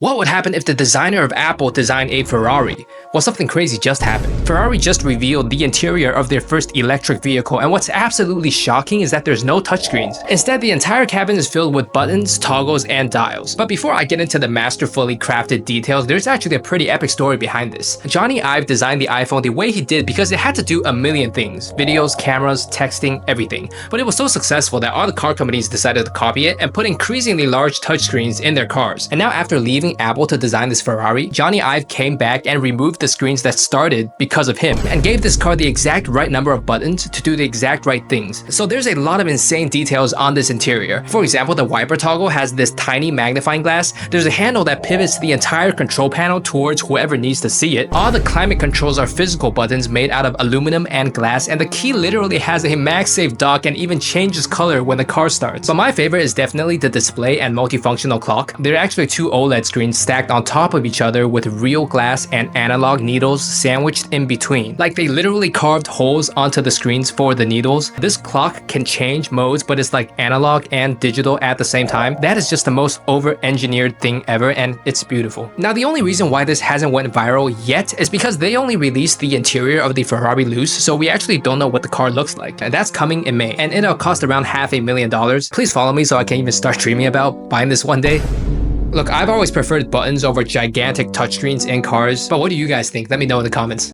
What would happen if the designer of Apple designed a Ferrari? Well, something crazy just happened. Ferrari just revealed the interior of their first electric vehicle, and what's absolutely shocking is that there's no touchscreens. Instead, the entire cabin is filled with buttons, toggles, and dials. But before I get into the masterfully crafted details, there's actually a pretty epic story behind this. Johnny Ive designed the iPhone the way he did because it had to do a million things: videos, cameras, texting, everything. But it was so successful that all the car companies decided to copy it and put increasingly large touchscreens in their cars. And now, after leaving Apple to design this Ferrari, Johnny Ive came back and removed the screens that started because of him and gave this car the exact right number of buttons to do the exact right things. So there's a lot of insane details on this interior. For example, the wiper toggle has this tiny magnifying glass. There's a handle that pivots the entire control panel towards whoever needs to see it. All the climate controls are physical buttons made out of aluminum and glass, and the key literally has a MagSafe dock and even changes color when the car starts. But my favorite is definitely the display and multifunctional clock. They're actually two OLED screens stacked on top of each other with real glass and analog needles sandwiched in between. Like, they literally carved holes onto the screens for the needles. This clock can change modes, but it's like analog and digital at the same time. That is just the most over-engineered thing ever, and it's beautiful. Now, the only reason why this hasn't went viral yet is because they only released the interior of the Ferrari loose, so we actually don't know what the car looks like. And that's coming in May, and it'll cost around $500,000. Please follow me so I can even start dreaming about buying this one day. Look, I've always preferred buttons over gigantic touchscreens in cars, but what do you guys think? Let me know in the comments.